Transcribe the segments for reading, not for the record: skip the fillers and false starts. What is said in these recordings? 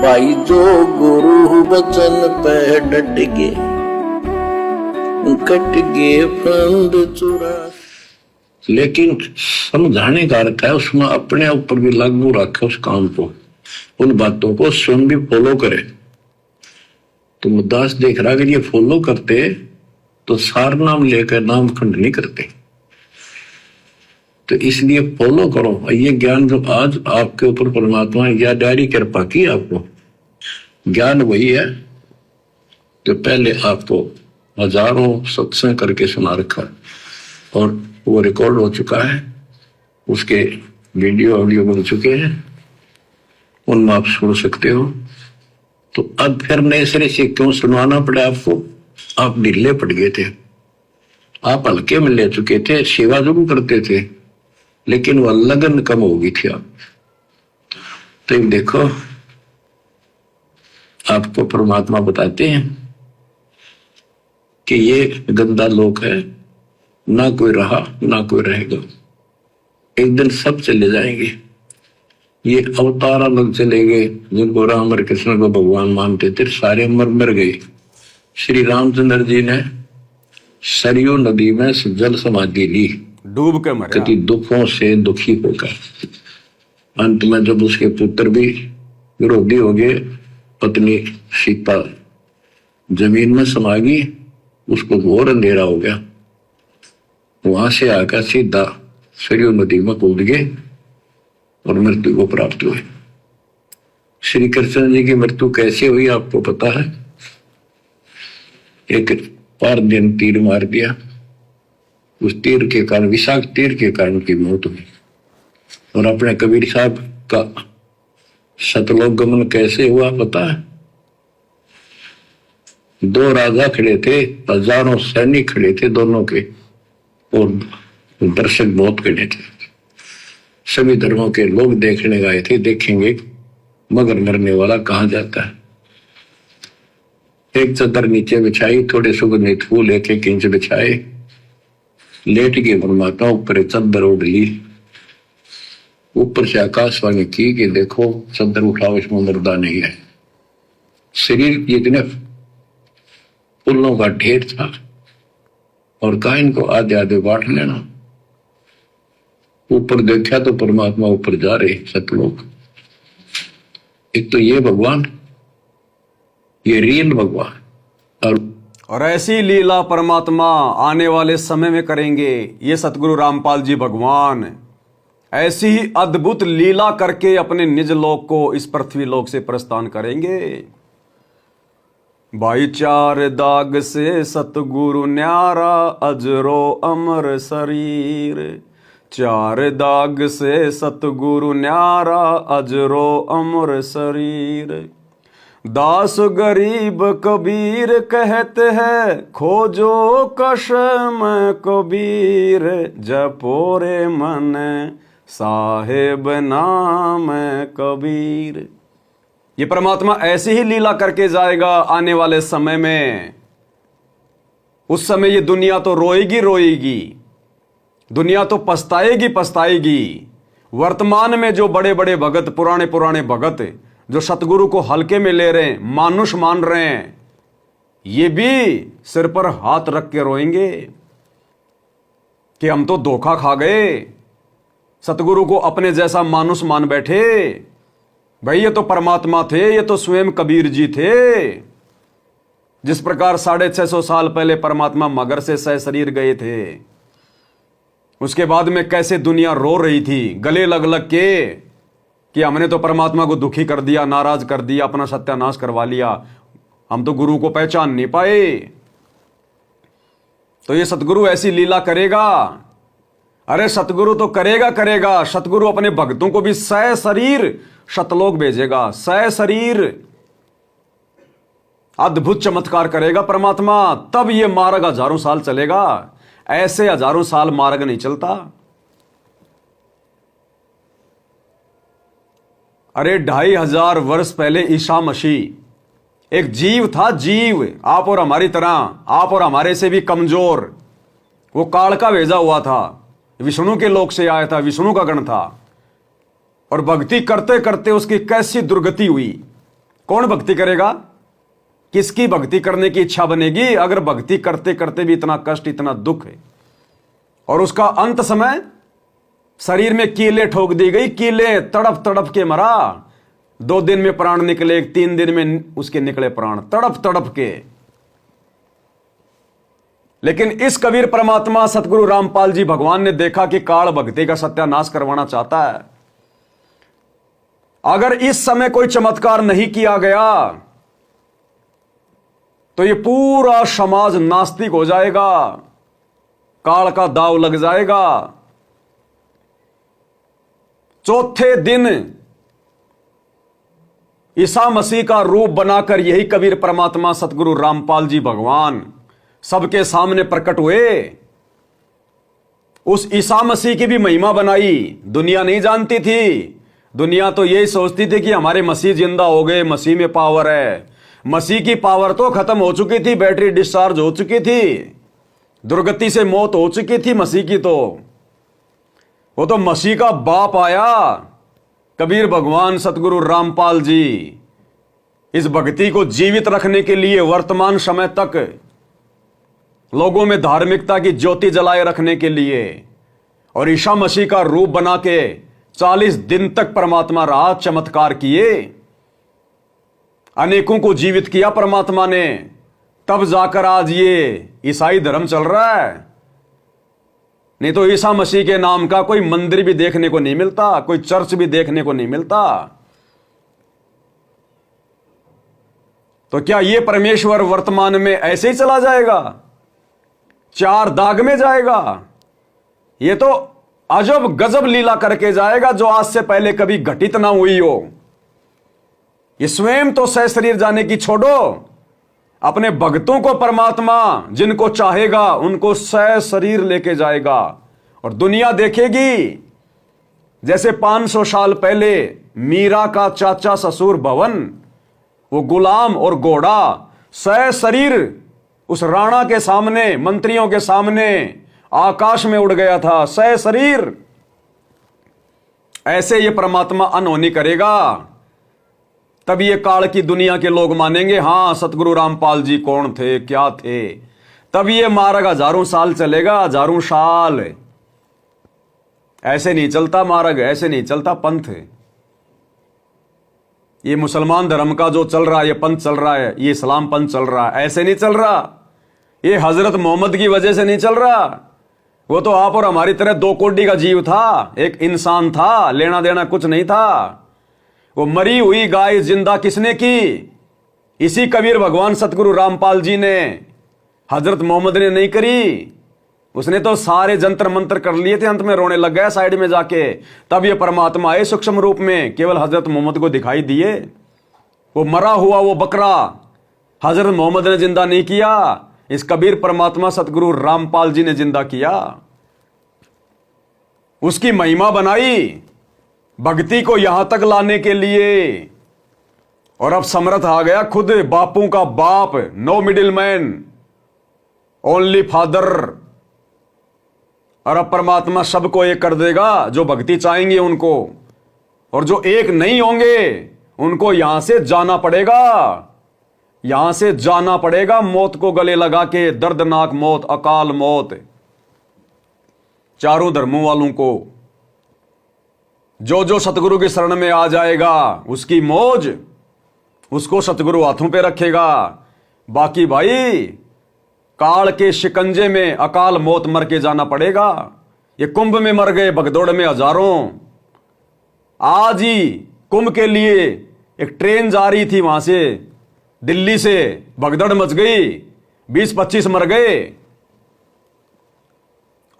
भाई जो गुरु वचन पे डट गए, कट गए फंद चुरा। लेकिन समझाने का अर्थ है उसमें अपने ऊपर भी लागू रखे उस काम को, उन बातों को स्वयं भी फॉलो करे। तो मुद्दास देख रहा कि ये फॉलो करते तो सार नाम लेकर नाम खंड नहीं करते। तो इसलिए फॉलो करो। ये ज्ञान जो आज आपके ऊपर परमात्मा या डायरी कृपा की, आपको ज्ञान वही है जो पहले आपको हजारों सत्संग करके सुना रखा और वो रिकॉर्ड हो चुका है, उसके वीडियो ऑडियो बन चुके हैं, उनमें आप सुन सकते हो। तो अब फिर नए सिरे से क्यों सुनवाना पड़ा आपको? आप ढीले पड़ गए थे, आप हल्के में ले चुके थे, सेवा जरूर करते थे लेकिन वह लगन कम हो गई थी आप। तो देखो आपको परमात्मा बताते हैं कि ये गंदा लोक है, ना कोई रहा ना कोई रहेगा, एक दिन सब चले जाएंगे। ये अवतार अलग चले गए, जिनको राम और कृष्ण को भगवान मानते थे सारे मर गए। श्री रामचंद्र जी ने सरयू नदी में जल समाधि ली, डूब के मरे, कति दुखों से दुखी होकर। अंत में जब उसके पुत्र भी विरोधी हो गए, पत्नी सीता जमीन में समा गई, उसको घोर अंधेरा हो गया। वहां से आकर सीधा सरयू नदी में कूद गए और मृत्यु को प्राप्त हुए। श्री कृष्ण जी की मृत्यु कैसे हुई आपको पता है? एक पार दिन तीर मार दिया, उस तीर के कारण, विषाक्त तीर के कारण की मौत हुई। और अपने कबीर साहब का सतलोक गमन कैसे हुआ पता है? दो राजा खड़े थे, हजारों सैनिक खड़े थे दोनों के, और दर्शक बहुत खड़े थे। सभी धर्मों के लोग देखने गए थे, देखेंगे मगर मरने वाला कहां जाता है। एक चादर नीचे बिछाई, थोड़े सुगंधित फूल एक एक इंच बिछाए, लेट के परमात्मा ऊपर चादर ओढ़ ली। ऊपर से आकाशवाणी की कि देखो चादर उठाओ, इसमें मुर्दा नहीं है। शरीर जितने फूलों का ढेर था और कहा इनको आधे आधे बांट लेना। ऊपर देखा तो परमात्मा ऊपर जा रहे सतलोक। एक तो ये भगवान, ये रियल भगवान, और ऐसी लीला परमात्मा आने वाले समय में करेंगे। ये सतगुरु रामपाल जी भगवान ऐसी ही अद्भुत लीला करके अपने निज लोक को, इस पृथ्वी लोक से प्रस्थान करेंगे। भाई चार दाग से सतगुरु न्यारा, अजरो अमर शरीर। चार दाग से सतगुरु न्यारा, अजरो अमर शरीर। दास गरीब कबीर कहते हैं, खोजो कशम कबीर। जपोरे मन साहेब नाम कबीर। ये परमात्मा ऐसी ही लीला करके जाएगा आने वाले समय में। उस समय ये दुनिया तो रोएगी रोएगी, दुनिया तो पछताएगी पछताएगी। वर्तमान में जो बड़े बड़े भगत, पुराने पुराने भगत जो सतगुरु को हल्के में ले रहे हैं, मानुष मान रहे हैं, ये भी सिर पर हाथ रख के रोएंगे कि हम तो धोखा खा गए, सतगुरु को अपने जैसा मानुष मान बैठे। भाई ये तो परमात्मा थे, ये तो स्वयं कबीर जी थे। जिस प्रकार 650 साल पहले परमात्मा मगर से सह शरीर गए थे, उसके बाद में कैसे दुनिया रो रही थी गले लग लग के कि हमने तो परमात्मा को दुखी कर दिया, नाराज कर दिया, अपना सत्यानाश करवा लिया, हम तो गुरु को पहचान नहीं पाए। तो ये सतगुरु ऐसी लीला करेगा। अरे सतगुरु तो करेगा करेगा, सतगुरु अपने भक्तों को भी सह शरीर शतलोक भेजेगा, सह शरीर। अद्भुत चमत्कार करेगा परमात्मा। तब ये मार्ग हजारों साल चलेगा, ऐसे हजारों साल मार्ग नहीं चलता। अरे 2500 वर्ष पहले ईसा मसीह एक जीव था, जीव, आप और हमारी तरह, आप और हमारे से भी कमजोर। वो काल का भेजा हुआ था, विष्णु के लोक से आया था, विष्णु का गण था। और भक्ति करते करते उसकी कैसी दुर्गति हुई, कौन भक्ति करेगा? किसकी भक्ति करने की इच्छा बनेगी अगर भक्ति करते करते भी इतना कष्ट, इतना दुख है? और उसका अंत समय शरीर में कीले ठोक दी गई, कीले तड़प तड़प के मरा। 2 दिन में प्राण निकले, 3 दिन में उसके निकले प्राण, तड़प तड़प के। लेकिन इस कबीर परमात्मा सतगुरु रामपाल जी भगवान ने देखा कि काल भक्ति का सत्यानाश करवाना चाहता है। अगर इस समय कोई चमत्कार नहीं किया गया तो ये पूरा समाज नास्तिक हो जाएगा, काल का दाव लग जाएगा। चौथे दिन ईसा मसीह का रूप बनाकर यही कबीर परमात्मा सतगुरु रामपाल जी भगवान सबके सामने प्रकट हुए। उस ईसा मसीह की भी महिमा बनाई। दुनिया नहीं जानती थी, दुनिया तो यही सोचती थी कि हमारे मसीह जिंदा हो गए, मसीह में पावर है। मसीह की पावर तो खत्म हो चुकी थी, बैटरी डिस्चार्ज हो चुकी थी, दुर्गति से मौत हो चुकी थी मसीह की। तो वो तो मसीह का बाप आया, कबीर भगवान सतगुरु रामपाल जी, इस भक्ति को जीवित रखने के लिए वर्तमान समय तक लोगों में धार्मिकता की ज्योति जलाए रखने के लिए। और ईसा मसीह का रूप बना के 40 दिन तक परमात्मा रहा, चमत्कार किए, अनेकों को जीवित किया परमात्मा ने। तब जाकर आज ये ईसाई धर्म चल रहा है। नहीं तो ईसा मसीह के नाम का कोई मंदिर भी देखने को नहीं मिलता, कोई चर्च भी देखने को नहीं मिलता। तो क्या ये परमेश्वर वर्तमान में ऐसे ही चला जाएगा, 4 दाग में जाएगा? ये तो अजब गजब लीला करके जाएगा जो आज से पहले कभी घटित ना हुई हो। ये स्वयं तो सह शरीर जाने की छोड़ो, अपने भक्तों को परमात्मा जिनको चाहेगा उनको सह शरीर लेके जाएगा। और दुनिया देखेगी जैसे 500 साल पहले मीरा का चाचा ससुर भवन, वो गुलाम और घोड़ा सह शरीर उस राणा के सामने, मंत्रियों के सामने आकाश में उड़ गया था, सह शरीर। ऐसे ये परमात्मा अनहोनी करेगा, तब ये काल की दुनिया के लोग मानेंगे हां सतगुरु रामपाल जी कौन थे, क्या थे। तब ये मार्ग हजारों साल चलेगा, हजारों साल। ऐसे नहीं चलता मार्ग, ऐसे नहीं चलता पंथ। ये मुसलमान धर्म का जो चल रहा है, ये पंथ चल रहा है, ये इस्लाम पंथ चल रहा है, ऐसे नहीं चल रहा। ये हजरत मोहम्मद की वजह से नहीं चल रहा। वो तो आप और हमारी तरह 2 कोड़ी का जीव था, एक इंसान था, लेना देना कुछ नहीं था। वो मरी हुई गाय जिंदा किसने की? इसी कबीर भगवान सतगुरु रामपाल जी ने, हजरत मोहम्मद ने नहीं करी। उसने तो सारे जंतर मंत्र कर लिए थे, अंत में रोने लग गया साइड में जाके। तब ये परमात्मा आए सूक्ष्म रूप में, केवल हजरत मोहम्मद को दिखाई दिए। वो मरा हुआ वो बकरा हजरत मोहम्मद ने जिंदा नहीं किया, इस कबीर परमात्मा सतगुरु रामपाल जी ने जिंदा किया। उसकी महिमा बनाई भक्ति को यहां तक लाने के लिए। और अब समर्थ आ गया खुद, बापों का बाप, no middle man, only father. और अब परमात्मा सबको एक कर देगा जो भक्ति चाहेंगे उनको, और जो एक नहीं होंगे उनको यहां से जाना पड़ेगा, यहां से जाना पड़ेगा मौत को गले लगा के। दर्दनाक मौत, अकाल मौत, चारों धर्मों वालों को। जो जो सतगुरु की शरण में आ जाएगा उसकी मौज, उसको सतगुरु हाथों पे रखेगा। बाकी भाई काल के शिकंजे में अकाल मौत मर के जाना पड़ेगा। ये कुंभ में मर गए, भगदौड़ में हजारों। आज ही कुंभ के लिए एक ट्रेन जा रही थी, वहां से दिल्ली से, भगदड़ मच गई, 20-25 मर गए।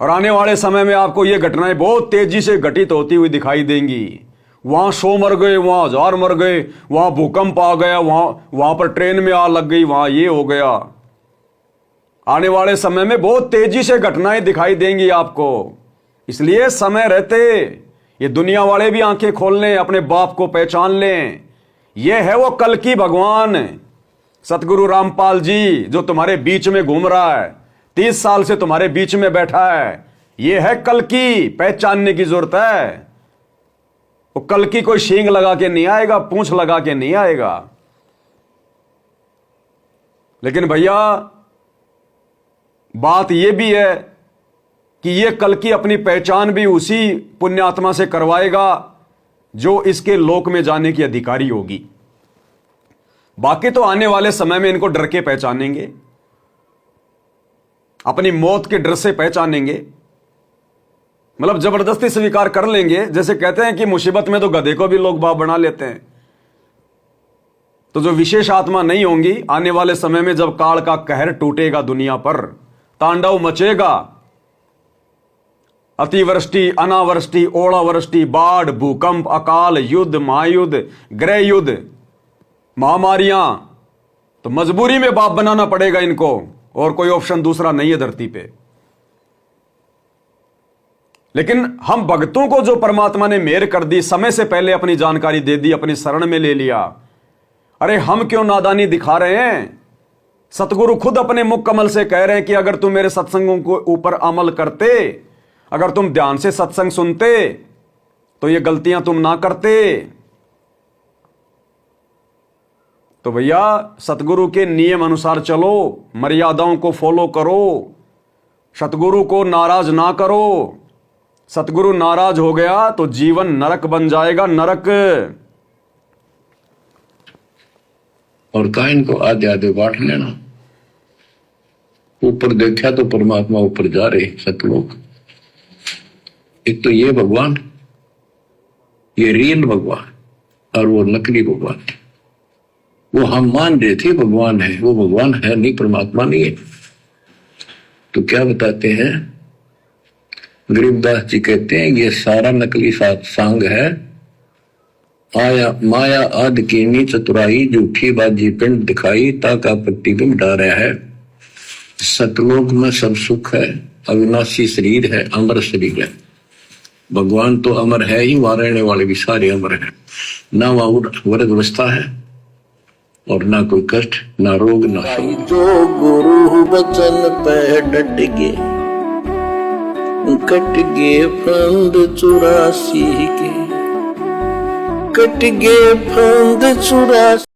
और आने वाले समय में आपको ये घटनाएं बहुत तेजी से घटित होती हुई दिखाई देंगी। वहां 100 मर गए, वहां 1000 मर गए, वहां भूकंप आ गया, वहां पर ट्रेन में आग लग गई, वहां ये हो गया। आने वाले समय में बहुत तेजी से घटनाएं दिखाई देंगी आपको। इसलिए समय रहते ये दुनिया वाले भी आंखें खोल लें, अपने बाप को पहचान लें। यह है वो कल की भगवान सतगुरु रामपाल जी जो तुम्हारे बीच में घूम रहा है, 30 साल से तुम्हारे बीच में बैठा है। यह है कल की, पहचानने की जरूरत है। वो कल की कोई शींग लगा के नहीं आएगा, पूंछ लगा के नहीं आएगा। लेकिन भैया बात यह भी है कि यह कल की अपनी पहचान भी उसी पुण्यात्मा से करवाएगा जो इसके लोक में जाने की अधिकारी होगी। बाकी तो आने वाले समय में इनको डर के पहचानेंगे, अपनी मौत के डर से पहचानेंगे, मतलब जबरदस्ती स्वीकार कर लेंगे। जैसे कहते हैं कि मुसीबत में तो गधे को भी लोग बाप बना लेते हैं। तो जो विशेष आत्मा नहीं होंगी, आने वाले समय में जब काल का कहर टूटेगा, दुनिया पर तांडव मचेगा, अतिवृष्टि, अनावृष्टि, ओलावृष्टि, बाढ़, भूकंप, अकाल, युद्ध, महायुद्ध, गृह युद्ध, महामारियां, तो मजबूरी में बाप बनाना पड़ेगा इनको, और कोई ऑप्शन दूसरा नहीं है धरती पे। लेकिन हम भक्तों को जो परमात्मा ने मेहर कर दी, समय से पहले अपनी जानकारी दे दी, अपनी शरण में ले लिया, अरे हम क्यों नादानी दिखा रहे हैं? सतगुरु खुद अपने मुख कमल से कह रहे हैं कि अगर तुम मेरे सत्संगों के ऊपर अमल करते, अगर तुम ध्यान से सत्संग सुनते, तो ये गलतियां तुम ना करते। तो भैया सतगुरु के नियम अनुसार चलो, मर्यादाओं को फॉलो करो, सतगुरु को नाराज ना करो। सतगुरु नाराज हो गया तो जीवन नरक बन जाएगा, नरक। और कहा इनको आधे आधे बांट लेना। ऊपर देखा तो परमात्मा ऊपर जा रहे सतलोक। एक तो ये भगवान, ये रियल भगवान, और वो नकली भगवान। वो हम मान रहे थे भगवान है, वो भगवान है नहीं, परमात्मा नहीं है। तो क्या बताते हैं गरीबदास जी, कहते हैं ये सारा नकली सांग है। आया माया आदि कीनी चतुराई, झूठी बाजी पिंड दिखाई, ताका प्रतिबिंब डारा है। सतलोक में सब सुख है, अविनाशी शरीर है, अमर शरीर है। भगवान तो अमर है ही, वहां रहने वाले भी सारे अमर है। ना वहां वर्ग अवस्था है और ना कोई कष्ट, ना रोग, ना शोक। जो गुरु बचन पे डट गे, कट गे फंद 84 के, कट गे फंद 84।